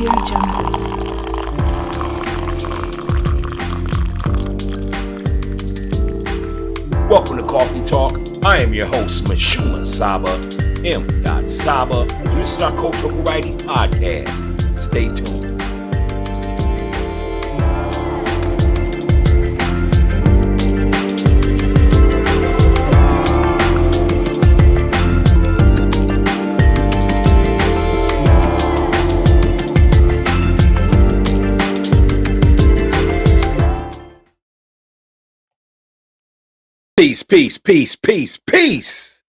Welcome to Coffee Talk. I am your host, MISHUMA SABA, M.SABA, and this is our Cultural Variety Podcast. Stay tuned. Peace.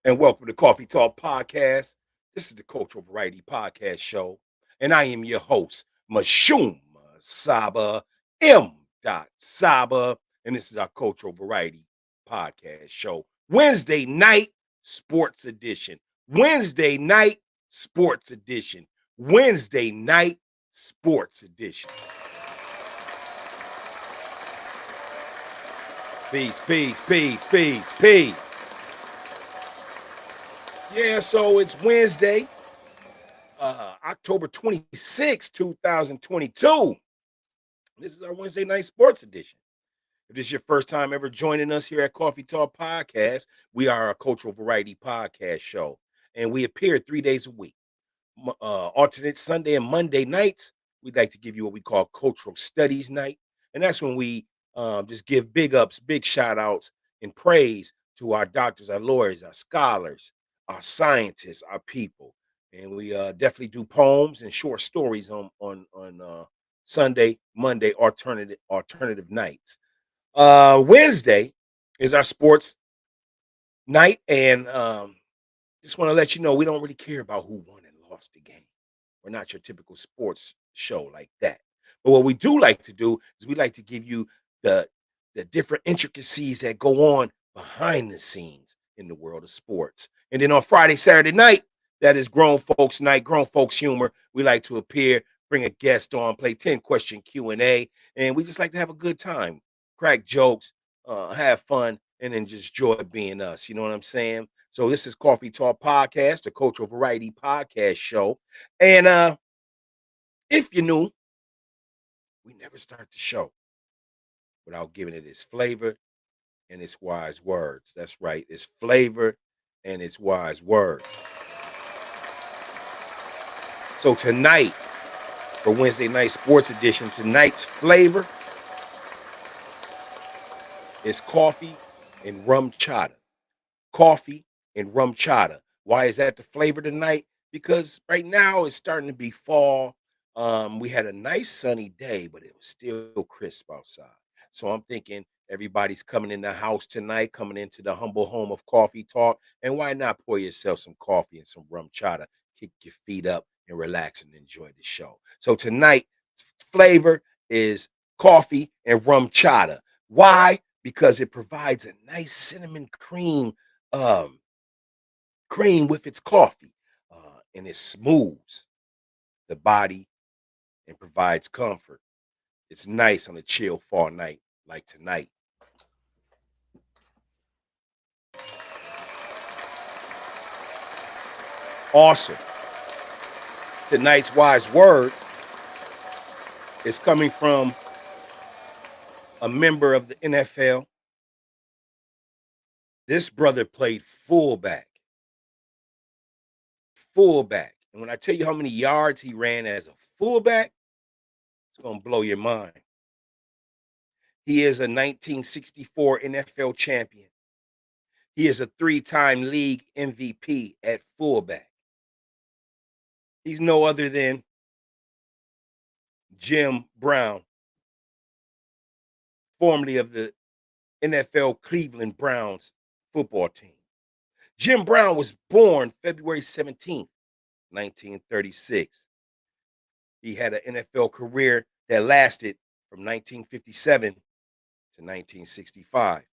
And welcome to Coffee Talk Podcast. This is the Cultural Variety Podcast show. And I am your host, MISHUMA SABA, M.SABA. And this is our Cultural Variety Podcast show. Wednesday night sports edition. Wednesday night sports edition. Wednesday night sports edition. Peace. Yeah, so it's Wednesday, October 26, 2022. This is our Wednesday night sports edition. If this is your first time ever joining us here at Coffee Talk Podcast, we are a cultural variety podcast show, and we appear 3 days a week. Alternate Sunday and Monday nights, we'd like to give you what we call Cultural Studies Night, and that's when we just give big ups, big shout outs, and praise to our doctors, our lawyers, our scholars, our scientists, our people. And we definitely do poems and short stories on Sunday, Monday, alternative nights. Wednesday is our sports night, and just want to let you know we don't really care about who won and lost the game. We're not your typical sports show like that. But what we do like to do is we like to give you the different intricacies that go on behind the scenes in the world of sports. And then on Friday, Saturday night, that is grown folks night, grown folks humor. We like to appear, bring a guest on, play 10-question Q&A, and we just like to have a good time, crack jokes, have fun, and then just enjoy being us. You know what I'm saying? So this is Coffee Talk Podcast, the Cultural Variety Podcast show. And if you're new, we never start the show without giving it its flavor and its wise words. That's right, its flavor and its wise words. So tonight, for Wednesday night sports edition, tonight's flavor is coffee and rum chata. Coffee and rum chata. Why is that the flavor tonight? Because right now it's starting to be fall. We had a nice sunny day, but it was still crisp outside. So I'm thinking everybody's coming in the house tonight, coming into the humble home of Coffee Talk. And why not pour yourself some coffee and some rum chata, kick your feet up and relax and enjoy the show. So tonight's flavor is coffee and rum chata. Why? Because it provides a nice cinnamon cream with its coffee, and it smooths the body and provides comfort. It's nice on a chill fall night like tonight. Awesome. Tonight's wise word is coming from a member of the NFL. This brother played fullback. And when I tell you how many yards he ran as a fullback, it's going to blow your mind. He is a 1964 NFL champion. He is a 3-time league MVP at fullback. He's no other than Jim Brown, formerly of the NFL Cleveland Browns football team. Jim Brown was born February 17th, 1936. He had an NFL career that lasted from 1957 to 1965.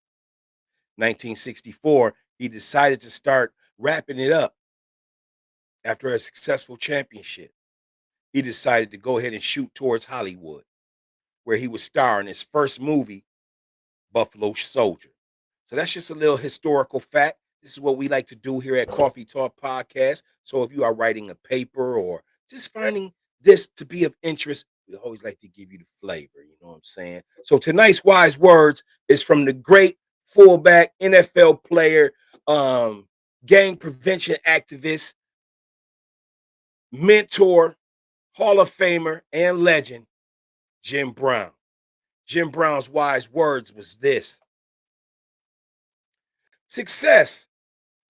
1964, he decided to start wrapping it up after a successful championship. He decided to go ahead and shoot towards Hollywood, where he would star in his first movie, Buffalo Soldier. So that's just a little historical fact. This is what we like to do here at Coffee Talk Podcast. So if you are writing a paper or just finding this to be of interest, we always like to give you the flavor. You know what I'm saying? So tonight's wise words is from the great fullback, NFL player, gang prevention activist, mentor, Hall of Famer, and legend, Jim Brown. Jim Brown's wise words was this: success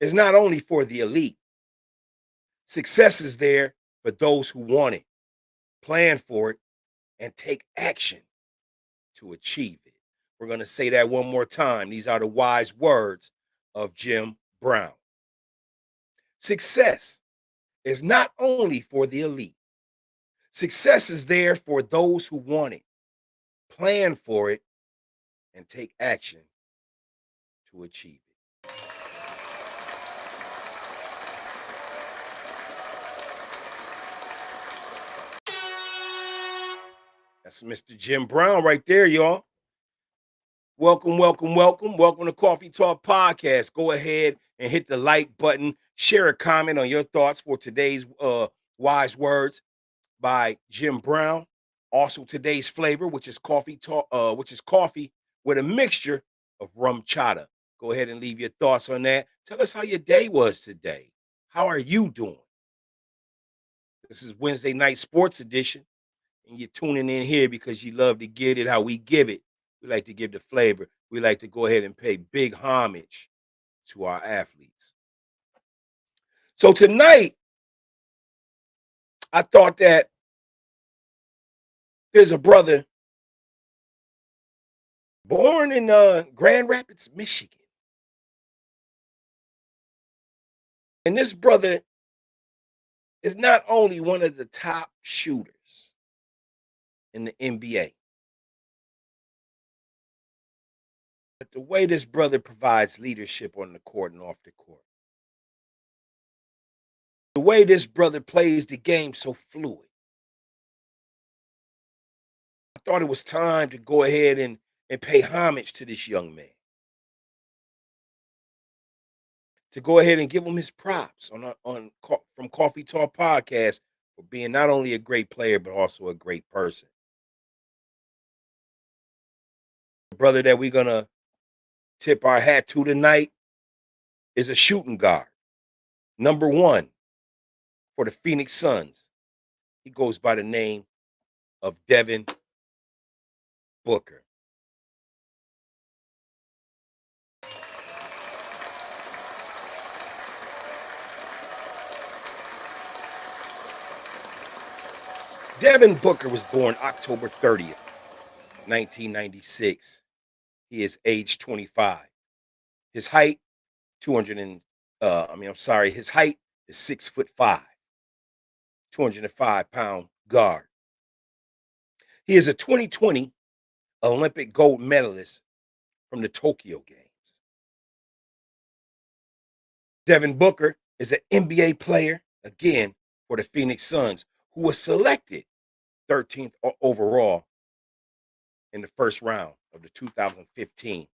is not only for the elite, success is there for those who want it, plan for it, and take action to achieve it. We're going to say that one more time. These are the wise words of Jim Brown. Success is not only for the elite, success is there for those who want it, plan for it, and take action to achieve it. That's Mr. Jim Brown right there, y'all. Welcome, welcome, welcome. Welcome to Coffee Talk Podcast. Go ahead and hit the like button. Share a comment on your thoughts for today's wise words by Jim Brown. Also today's flavor, which is coffee with a mixture of rum chata. Go ahead and leave your thoughts on that. Tell us how your day was today. How are you doing? This is Wednesday night sports edition, and you're tuning in here because you love to get it how we give it. We like to give the flavor. We like to go ahead and pay big homage to our athletes. So tonight, I thought that there's a brother born in Grand Rapids, Michigan. And this brother is not only one of the top shooters in the NBA, but the way this brother provides leadership on the court and off the court, the way this brother plays the game so fluid. I thought it was time to go ahead and pay homage to this young man, to go ahead and give him his props from Coffee Talk Podcast for being not only a great player but also a great person. The brother that we're gonna tip our hat to tonight is a shooting guard, number one for the Phoenix Suns. He goes by the name of Devin Booker. Devin Booker was born October 30th, 1996. He is age 25. His height, 200 and his height is 6'5", 205-pound guard. He is a 2020 Olympic gold medalist from the Tokyo Games. Devin Booker is an NBA player, again, for the Phoenix Suns, who was selected 13th overall in the first round of the 2015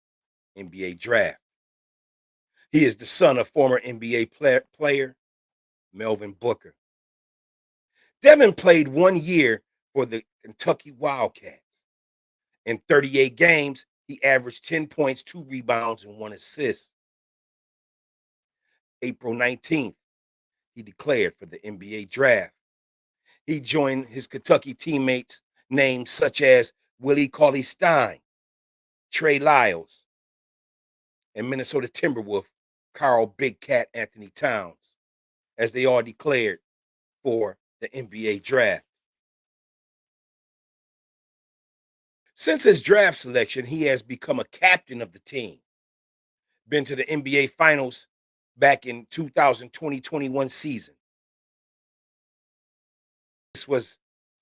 NBA draft. He is the son of former NBA player Melvin Booker. Devin played 1 year for the Kentucky Wildcats. In 38 games, he averaged 10 points, 2 rebounds, and 1 assist. April 19th, he declared for the NBA draft. He joined his Kentucky teammates names such as Willie Cauley-Stein, Trey Lyles, and Minnesota Timberwolf Carl Big Cat Anthony Towns, as they all declared for the NBA draft. Since his draft selection, he has become a captain of the team, been to the NBA Finals back in 2020-21 season. This was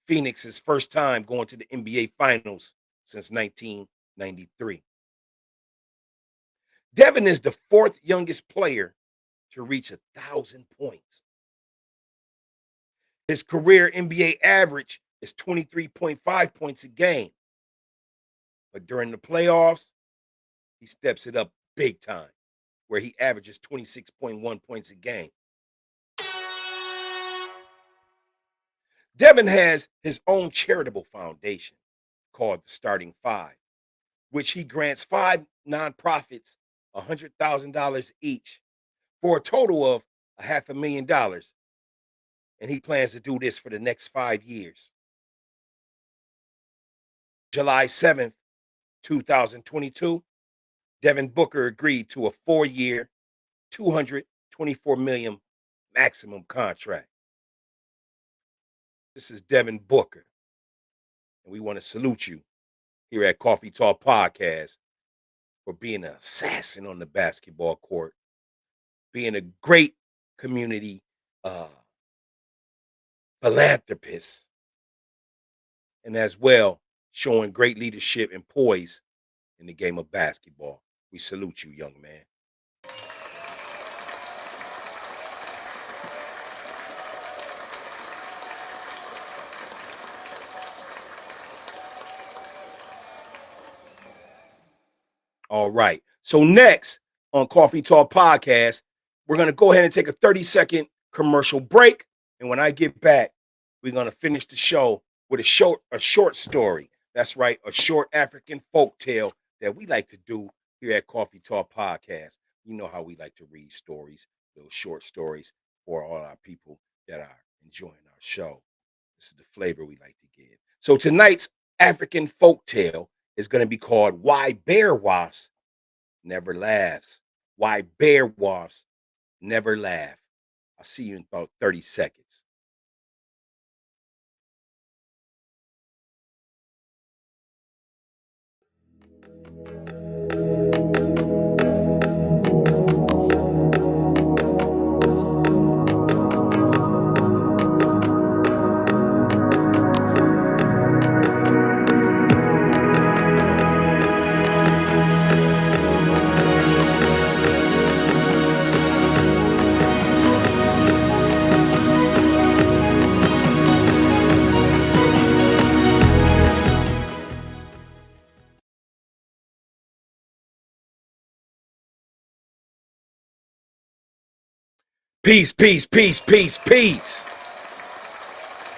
Phoenix's first time going to the NBA Finals since 1993. Devin is the 4th youngest player to reach 1,000 points. His career NBA average is 23.5 points a game. But during the playoffs, he steps it up big time, where he averages 26.1 points a game. Devin has his own charitable foundation called the Starting Five, which he grants five nonprofits $100,000 each for a total of a $500,000. And he plans to do this for the next 5 years. July 7th, 2022, Devin Booker agreed to a 4-year, $224 million maximum contract. This is Devin Booker, and we want to salute you here at Coffee Talk Podcast for being an assassin on the basketball court, being a great community philanthropist, and as well showing great leadership and poise in the game of basketball. We salute you, young man. All right. So next on Coffee Talk Podcast, we're going to go ahead and take a 30-second commercial break. And when I get back, we're going to finish the show with a short story. That's right, a short African folk tale that we like to do here at Coffee Talk Podcast. You know how we like to read stories, those short stories for all our people that are enjoying our show. This is the flavor we like to give. So tonight's African folk tale is going to be called Why Bear Wasps Never Laughs. Why Bear Wasps Never Laugh. I'll see you in about 30 seconds. Peace, peace, peace, peace, peace.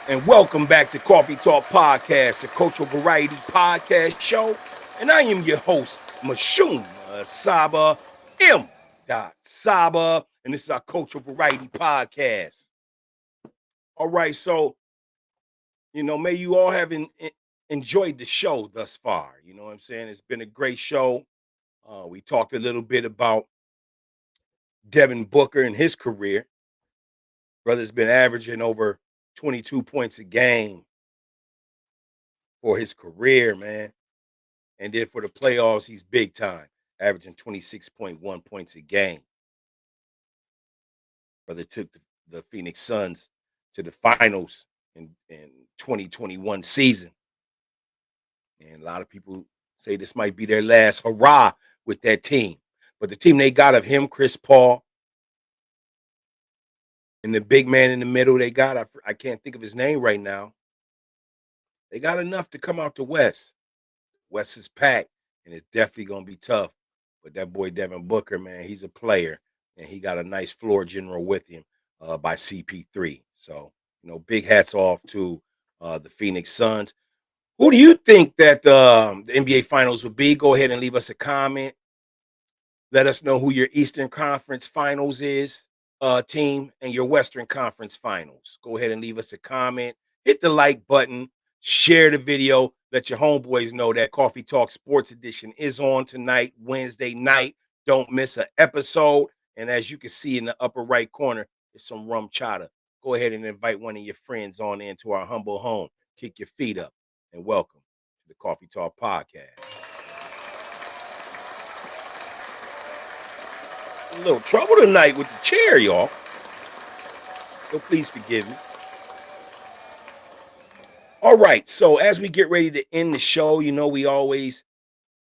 And welcome back to Coffee Talk Podcast, the cultural variety podcast show. And I am your host, MISHUMA, SABA, M. SABA. And this is our cultural variety podcast. All right, so, may you all have enjoyed the show thus far. You know what I'm saying? It's been a great show. We talked a little bit about Devin Booker and his career. Brother's been averaging over 22 points a game for his career, man. And then for the playoffs, he's big time, averaging 26.1 points a game. Brother took the Phoenix Suns to the finals in 2021 season. And a lot of people say this might be their last hurrah with that team. But the team they got of him, Chris Paul, and the big man in the middle they got, I can't think of his name right now. They got enough to come out the West. West is packed, and it's definitely going to be tough. But that boy Devin Booker, man, he's a player, and he got a nice floor general with him by CP3. So, big hats off to the Phoenix Suns. Who do you think that the NBA Finals would be? Go ahead and leave us a comment. Let us know who your Eastern Conference Finals is, team, and your Western Conference Finals. Go ahead and leave us a comment. Hit the like button. Share the video. Let your homeboys know that Coffee Talk Sports Edition is on tonight, Wednesday night. Don't miss an episode. And as you can see in the upper right corner, there's some rum chata. Go ahead and invite one of your friends on into our humble home. Kick your feet up and welcome to the Coffee Talk Podcast. A little trouble tonight with the chair, y'all. So please forgive me. All right. So as we get ready to end the show, we always,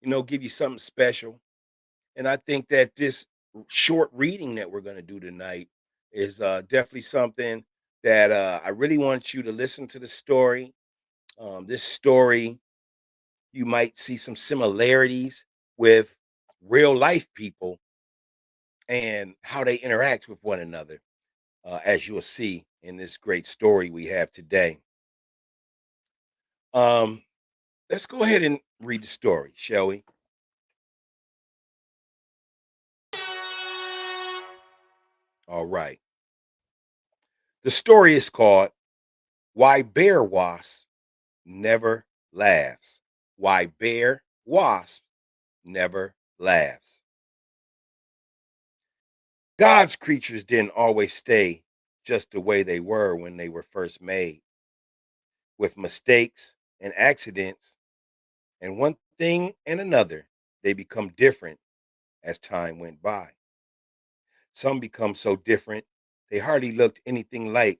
give you something special. And I think that this short reading that we're going to do tonight is definitely something that I really want you to listen to the story. This story, you might see some similarities with real life people and how they interact with one another, as you'll see in this great story we have today. Um, let's go ahead and read the story, shall we? All right. The story is called Why Bear Wasp Never Laughs. Why Bear Wasp Never Laughs. God's creatures didn't always stay just the way they were when they were first made, with mistakes and accidents, and one thing and another, they become different as time went by. Some become so different, they hardly looked anything like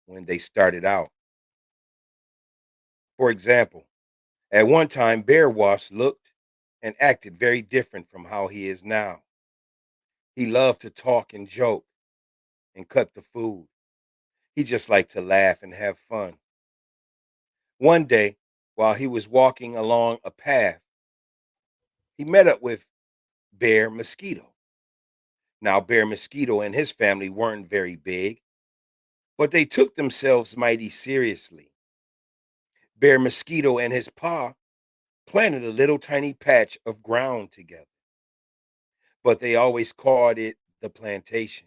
when they started out. For example, at one time, Bear Wash looked and acted very different from how he is now. He loved to talk and joke and cut the food. He just liked to laugh and have fun. One day, while he was walking along a path, he met up with Bear Mosquito. Now, Bear Mosquito and his family weren't very big, but they took themselves mighty seriously. Bear Mosquito and his pa planted a little tiny patch of ground together, but they always called it the plantation.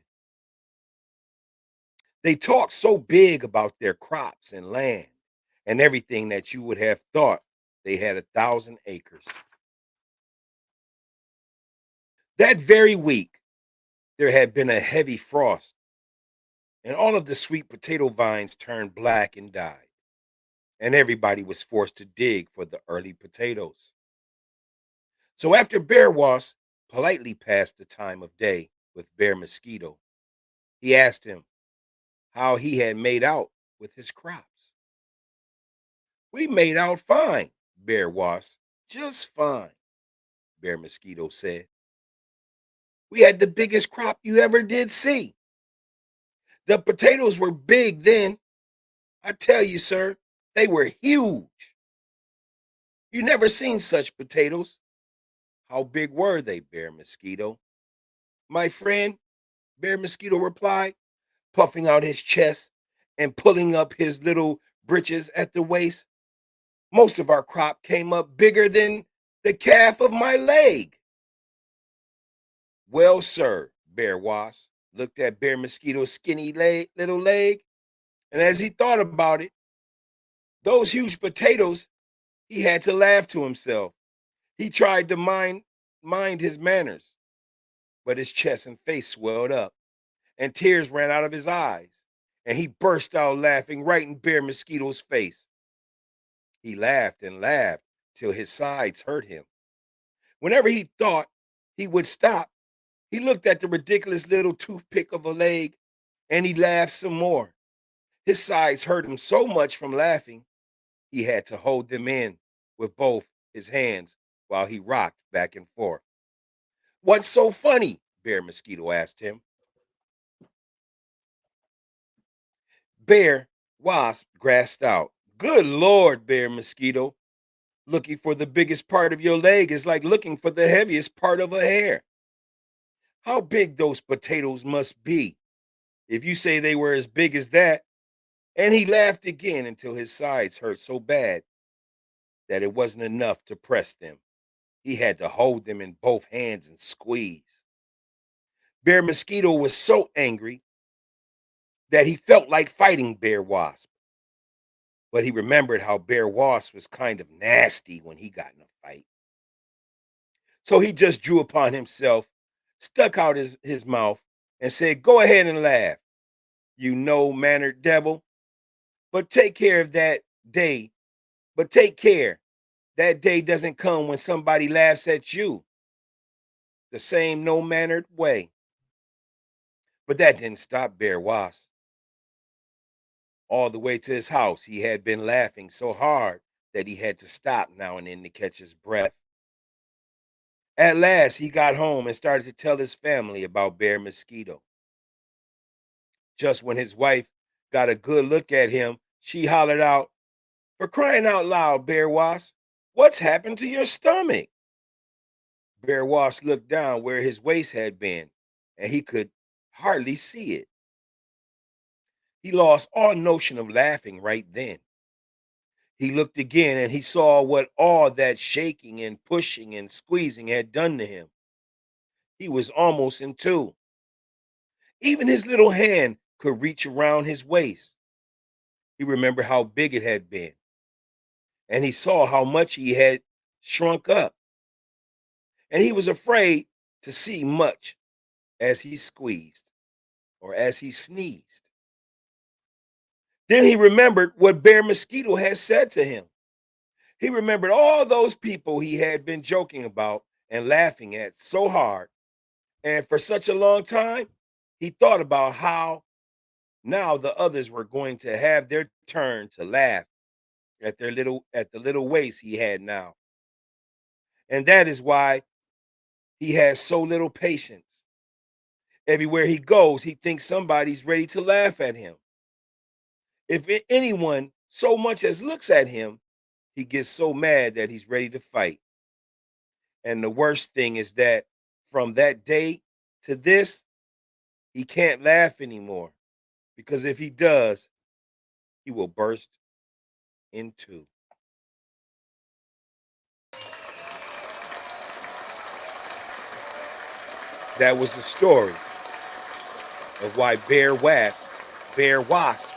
They talked so big about their crops and land and everything that you would have thought they had 1,000 acres. That very week, there had been a heavy frost, and all of the sweet potato vines turned black and died, and everybody was forced to dig for the early potatoes. So after Bear Wasp politely passed the time of day with Bear Mosquito, he asked him how he had made out with his crops. We made out fine, Bear Wasp, just fine, Bear Mosquito said. We had the biggest crop you ever did see. The potatoes were big then. I tell you, sir, they were huge. You never seen such potatoes. How big were they, Bear Mosquito? My friend, Bear Mosquito replied, puffing out his chest and pulling up his little breeches at the waist. Most of our crop came up bigger than the calf of my leg. Well, sir, Bear Wasp looked at Bear Mosquito's skinny little leg, and as he thought about it, those huge potatoes, he had to laugh to himself. He tried to mind his manners, but his chest and face swelled up, and tears ran out of his eyes, and he burst out laughing right in Bear Mosquito's face. He laughed and laughed till his sides hurt him. Whenever he thought he would stop, he looked at the ridiculous little toothpick of a leg, and he laughed some more. His sides hurt him so much from laughing, he had to hold them in with both his hands while he rocked back and forth. What's so funny? Bear Mosquito asked him. Bear Wasp grasped out. Good Lord, Bear Mosquito. Looking for the biggest part of your leg is like looking for the heaviest part of a hair. How big those potatoes must be. If you say they were as big as that. And he laughed again until his sides hurt so bad that it wasn't enough to press them. He had to hold them in both hands and squeeze. Bear Mosquito was so angry that he felt like fighting Bear Wasp. But he remembered how Bear Wasp was kind of nasty when he got in a fight. So he just drew upon himself, stuck out his mouth, and said, Go ahead and laugh, you no mannered devil. But take care of that day. But take care. That day doesn't come when somebody laughs at you the same no mannered way. But that didn't stop Bear Wasp. All the way to his house, he had been laughing so hard that he had to stop now and then to catch his breath. At last, he got home and started to tell his family about Bear Mosquito. Just when his wife got a good look at him, she hollered out, For crying out loud, Bear Wasp, what's happened to your stomach? Bear Wasp looked down where his waist had been, and he could hardly see it. He lost all notion of laughing right then. He looked again and he saw what all that shaking and pushing and squeezing had done to him. He was almost in two. Even his little hand could reach around his waist. He remembered how big it had been, and he saw how much he had shrunk up. And he was afraid to see much as he squeezed or as he sneezed. Then he remembered what Bear Mosquito had said to him. He remembered all those people he had been joking about and laughing at so hard. And for such a long time, he thought about how now the others were going to have their turn to laugh at the little waist he had now. And that is why he has so little patience. Everywhere he goes, he thinks somebody's ready to laugh at him. If anyone so much as looks at him, he gets so mad that he's ready to fight. And the worst thing is that from that day to this, he can't laugh anymore because if he does, he will burst in two. That was the story of why Bear Wasp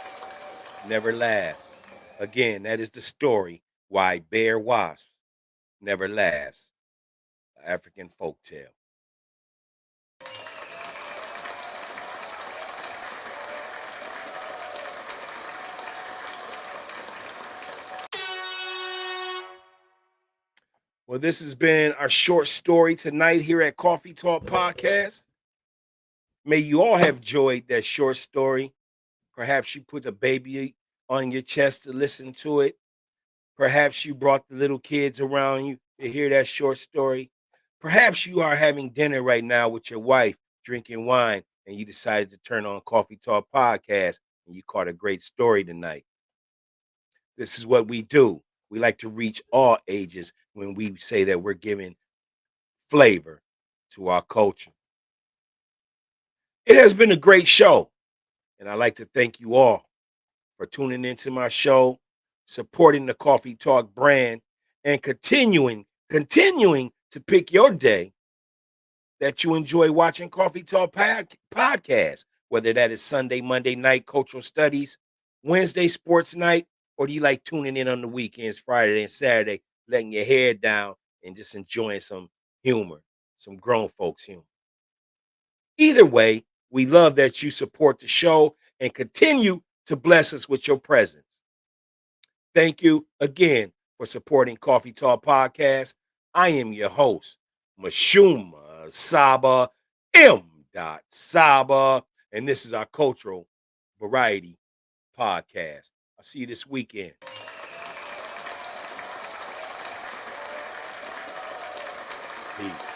never laughs. Again, that is the story why Bear Wasp never laughs. African folktale. Well, this has been our short story tonight here at Coffee Talk Podcast. May you all have enjoyed that short story. Perhaps you put a baby on your chest to listen to it. Perhaps you brought the little kids around you to hear that short story. Perhaps you are having dinner right now with your wife, drinking wine, and you decided to turn on Coffee Talk Podcast and you caught a great story tonight. This is what we do. We like to reach all ages when we say that we're giving flavor to our culture. It has been a great show, and I'd like to thank you all for tuning into my show, supporting the Coffee Talk brand, and continuing to pick your day that you enjoy watching Coffee Talk podcast, whether that is Sunday, Monday night cultural studies, Wednesday sports night, or do you like tuning in on the weekends, Friday and Saturday, letting your hair down and just enjoying some humor, some grown folks humor. Either way, we love that you support the show and continue to bless us with your presence. Thank you again for supporting Coffee Talk Podcast. I am your host, MISHUMA SABA, M. SABA, and this is our cultural variety podcast. I'll see you this weekend. Peace.